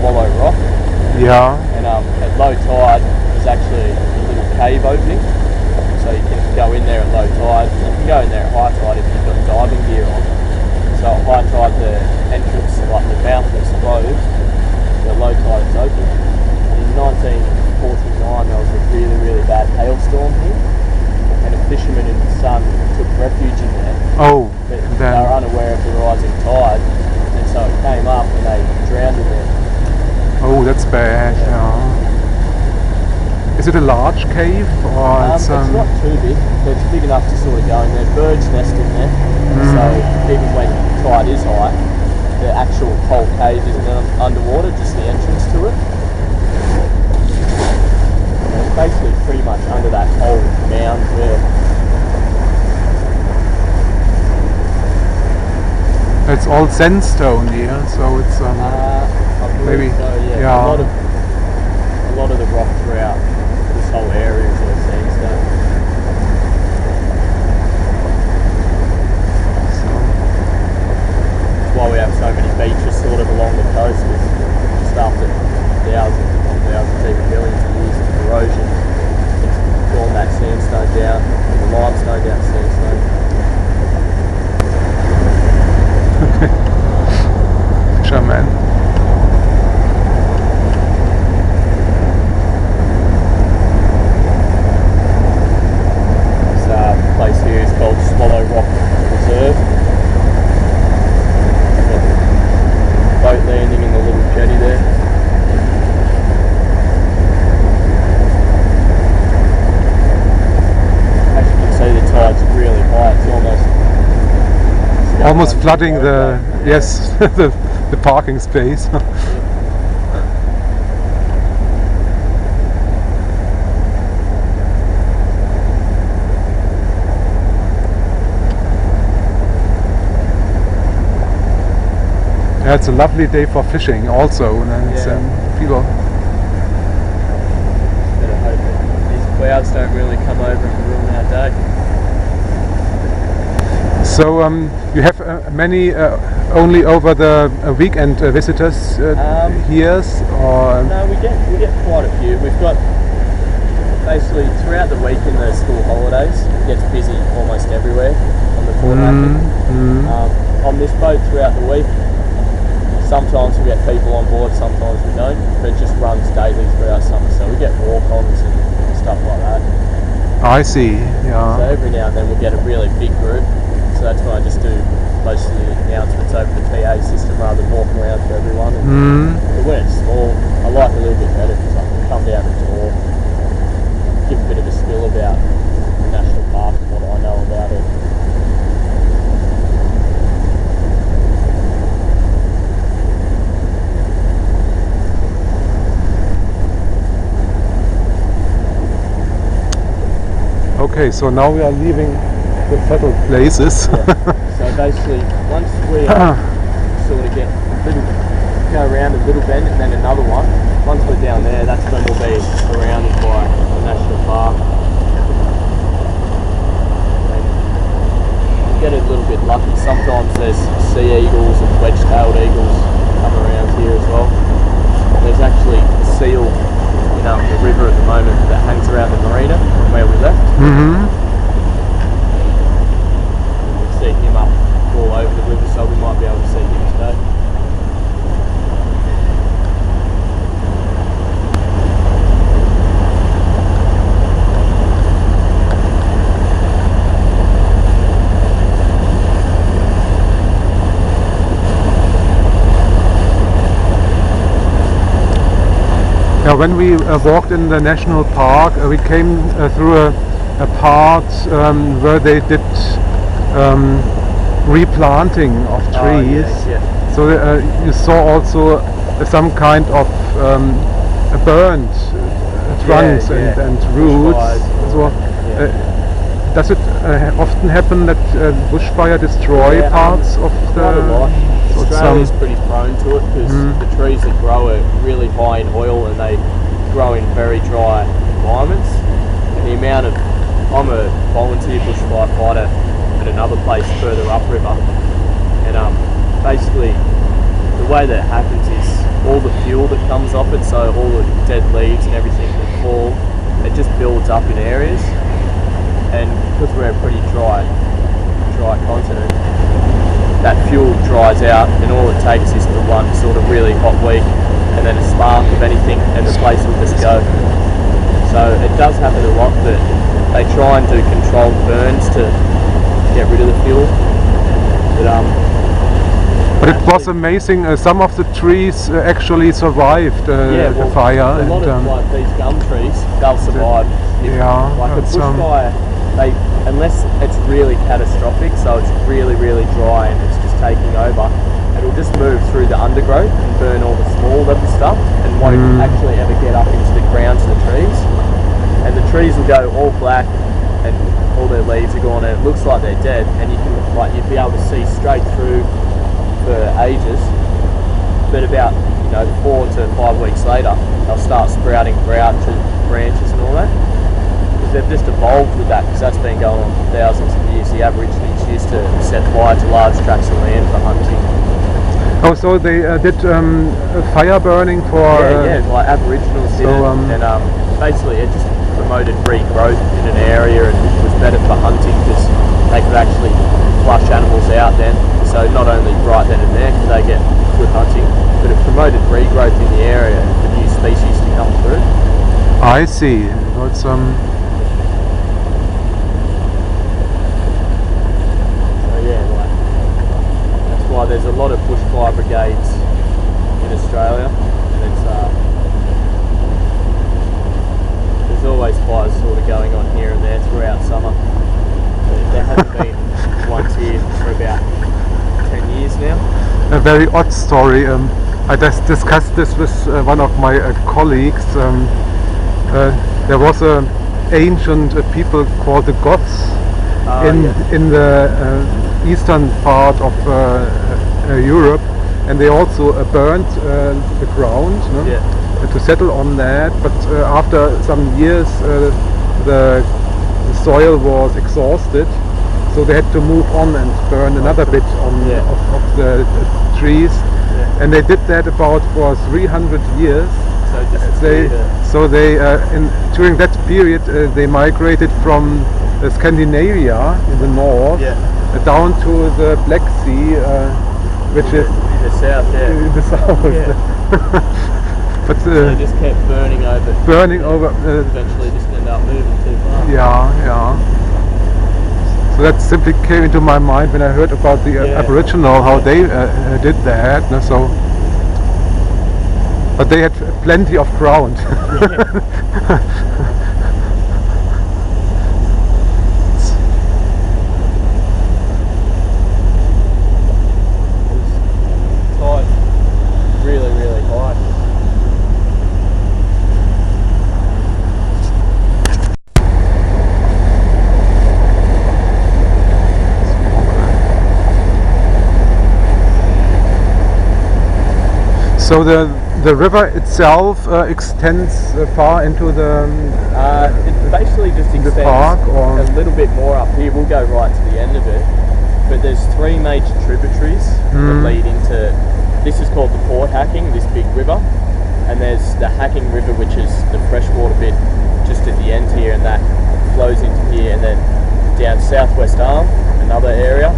Swallow Rock. Yeah. And at low tide, there's actually a little cave opening. So you can go in there at low tide. You can go in there at high tide if you've got diving gear on. So at high tide, the entrance, like the mouth, is closed. At low tide, it's open. In 1949, there was a really, really bad hailstorm here, and a fisherman in the sun took refuge in there. Oh, But they were unaware of the rising tide, and so it came up and they drowned in there. oh, that's bad. Yeah. Is it a large cave or It's not too big, but it's big enough to sort of go in there. Birds nest in there, so even when tide is high, the actual whole cave isn't underwater, just the entrance to it. And it's basically pretty much under that whole mound there. It's all sandstone here, so it's I believe maybe so, yeah. A lot of the rock throughout this whole area is all sandstone. That's why we have so many beaches sort of along the coast, because just after thousands, even millions of years of erosion, it's drawn that sandstone down, the limestone down to sandstone. Fisherman. This place here is called Swallow Rock Reserve. Boat landing in the little jetty there. As you can see, the tide's really high. It's Almost flooding the the parking space. Yeah, it's a lovely day for fishing also, and it's, people. Better hope that these clouds don't really come over and ruin our day. So you have many only over the weekend visitors here, or No, we get quite a few. We've got basically throughout the week in the school holidays, it gets busy almost everywhere on the Port Macquarie. On this boat throughout the week, sometimes we get people on board, sometimes we don't, but it just runs daily throughout summer, so we get walk-ons and stuff like that. I see. So Yeah. every now and then we'll get a really big group, so that's when I just do most of the announcements over the PA system rather than walk around for everyone. But when it's small, I like it a little bit better because I can come down the door, give a bit of a spill about the national park and what I know about it. Okay, so now we are leaving the settled places. So basically, once we sort of go around a little bend and then another one, once we're down there, that's when we'll be surrounded by the national park. And get a little bit lucky. Sometimes there's sea eagles and wedge-tailed eagles come around here as well. There's actually a seal in the river at the moment that hangs around the marina from where we left. We see him up all over the river, so we might be able to see him today. Now, when we walked in the national park, we came through a part where they did replanting of trees. So you saw also some kind of burned trunks and roots. So does it often happen that bushfire destroy parts of the? Australia's pretty prone to it because the trees that grow are really high in oil and they grow in very dry environments. And the amount of, I'm a volunteer bushfire fighter at another place further upriver, and basically the way that it happens is all the fuel that comes off it, so all the dead leaves and everything that fall, it just builds up in areas. And because we're a pretty dry continent, that fuel dries out, and all it takes is the one sort of really hot week and then a spark of anything, and the place will just go. So it does happen a lot, but they try and do controlled burns to get rid of the fuel. But it was amazing. Some of the trees actually survived the fire. A lot of like these gum trees, they'll survive. Like a bushfire, unless it's really catastrophic, so it's really, really dry and it's just taking over, it'll just move through the undergrowth and burn all the small level stuff and won't actually ever get up into the ground to the trees. And the trees will go all black and all their leaves are gone and it looks like they're dead, and you'd be able to see straight through for ages. But about 4 to 5 weeks later, they'll start sprouting branches and all that. They've just evolved with that, because that's been going on for thousands of years. The Aborigines used to set fire to large tracts of land for hunting. Oh, so they did fire burning for... like Aboriginals did it, and basically it just promoted regrowth in an area, and it was better for hunting because they could actually flush animals out then. So not only right then and there could they get good hunting, but it promoted regrowth in the area for new species to come through. I see. It's that's why there's a lot of bushfire brigades in Australia, and there's always fires sort of going on here and there throughout summer. There hasn't been ones here for about 10 years now. A very odd story. I just discussed this with one of my colleagues. There was an ancient people called the Goths in the eastern part of Europe, and they also burned the ground to settle on that. But after some years, the soil was exhausted, so they had to move on and burn another bit of the trees, and they did that about for 300 years. During that period they migrated from Scandinavia in the north down to the Black Sea, which is in the south. In the south. But they just kept burning over. Eventually, just ended up moving too far. So that simply came into my mind when I heard about the Aboriginal, how they did that. But they had plenty of ground. Really, really high. So the river itself extends far into the it basically just extends park, or a little bit more up here. We'll go right to the end of it, but there's 3 major tributaries that lead into. This is called the Port Hacking, this big river, and there's the Hacking River, which is the freshwater bit just at the end here, and that flows into here, and then down Southwest Arm, another area.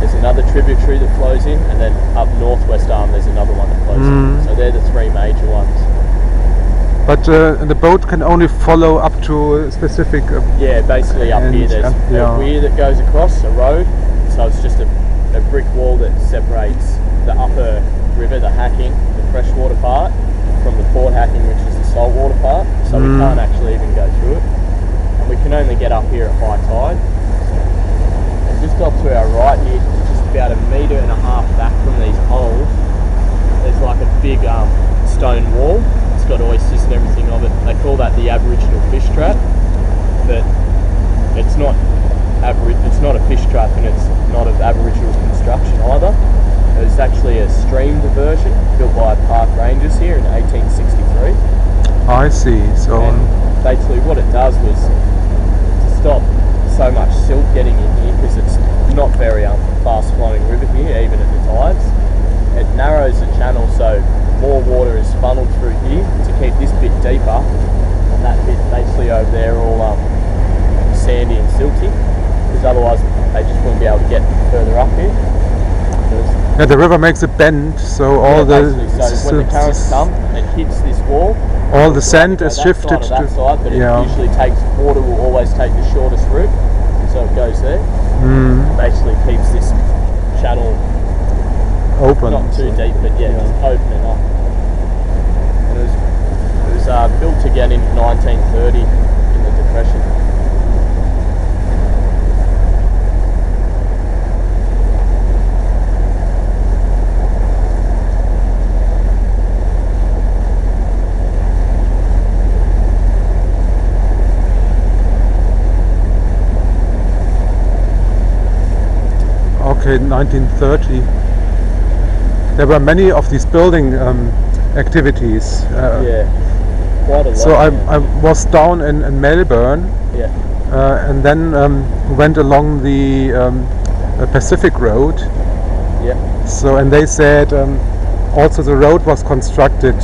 There's another tributary that flows in, and then up Northwest Arm there's another one that flows in. So they're the 3 major ones. But the boat can only follow up to a specific... basically up here there's a weir that goes across, a road, so it's just a brick wall that separates the upper river, the Hacking, the freshwater part, from the Port Hacking, which is the saltwater part, so we can't actually even go through it. And we can only get up here at high tide. And just off to our right here, just about 1.5 meters back from these holes, there's like a big stone wall. It's got oysters and everything of it. They call that the Aboriginal fish trap, but it's not a fish trap, and it's not of Aboriginal construction either. It was actually a stream diversion built by park rangers here in 1863. I see. So and basically what it does was to stop so much silt getting in here, because it's not very fast flowing river here, even at the tides. it narrows the channel so more water is funneled through here to keep this bit deeper, and that bit basically over there all sandy and silty, because otherwise they just wouldn't be able to get further up here. Yeah, the river makes a bend, so all the so when the currents come and it hits this wall, all the sand go is that shifted side or that side, but yeah. it usually takes, water will always take the shortest route, so it goes there. Basically keeps this channel open, not too deep, but yeah, just open enough. And it was built again in 1930 in the Depression. Okay, 1930. There were many of these building activities. Yeah, quite a lot. So I was down in Melbourne, Yeah. and then went along the Pacific Road. Yeah. So, and they said also the road was constructed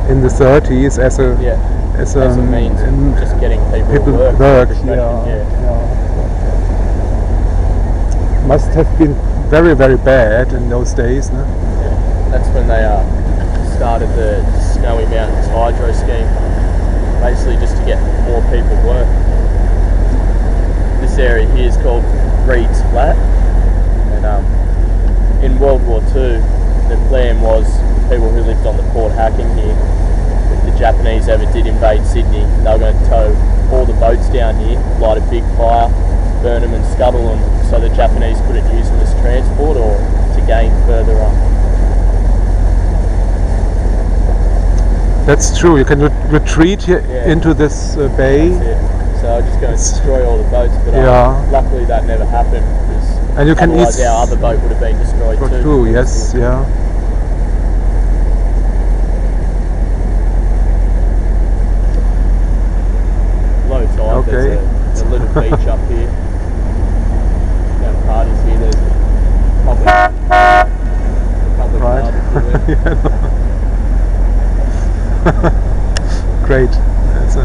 in the 30s as a As a means of just getting people to work. Must have been very, very bad in those days, no? Yeah. That's when they started the Snowy Mountains hydro scheme, basically just to get more people work. This area here is called Reed's Flat, and in World War II the plan was people who lived on the Port Hacking here, if the Japanese ever did invade Sydney, they were going to tow all the boats down here, light a big fire, burn them and scuttle them so the Japanese couldn't use them as transport or to gain further on. That's true, you can retreat here into this bay. That's it. So I was just going to destroy all the boats, but luckily that never happened, because and you can otherwise our other boat would have been destroyed too. True, yes, yeah. Low tide, there's a little beach up here. Down parties here, there's a public barbecue there. Great. That's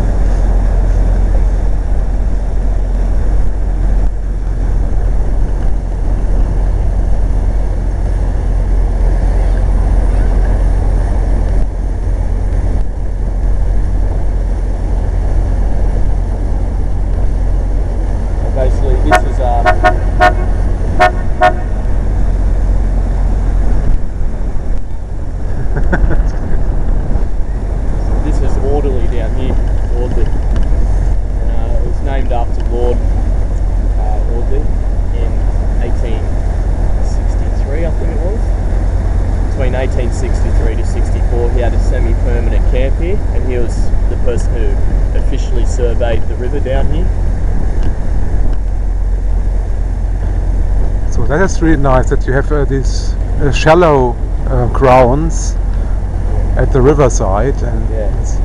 basically this is this is Audley down here, Audley. It was named after Lord Audley in 1863, I think it was. Between 1863 to 64 he had a semi-permanent camp here, and he was the person who officially surveyed the river down here. So that is really nice that you have these shallow grounds at the riverside, and it's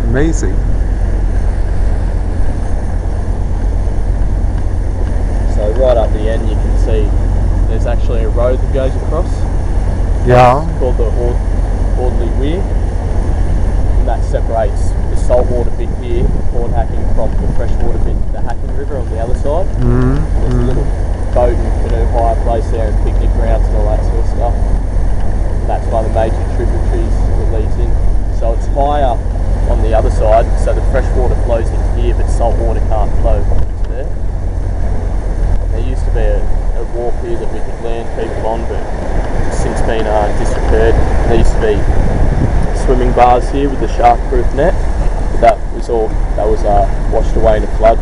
amazing. So right up the end you can see there's actually a road that goes across. Yeah. It's called the Audley Weir, and that separates the saltwater bit here, Port Hacking, from the freshwater bit, the Hacking River on the other side. There's a little boat and canoe hire place there and picnic grounds and all that sort of stuff. That's one of the major tributaries that leads in. So it's higher on the other side, so the fresh water flows in here, but salt water can't flow into there. There used to be a wharf here that we could land people on, but it's since been disrepaired. There used to be swimming bars here with the shark-proof net, but that was washed away in a flood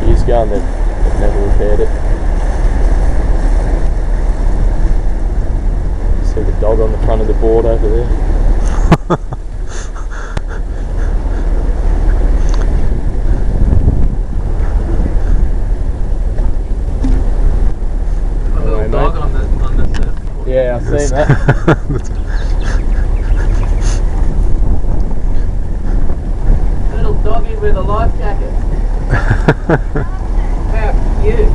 years ago, and they've never repaired it. See the dog on the front of the board over there. A little dog on the surfboard. Yeah, I've seen that. Little doggy with a life jacket. How cute.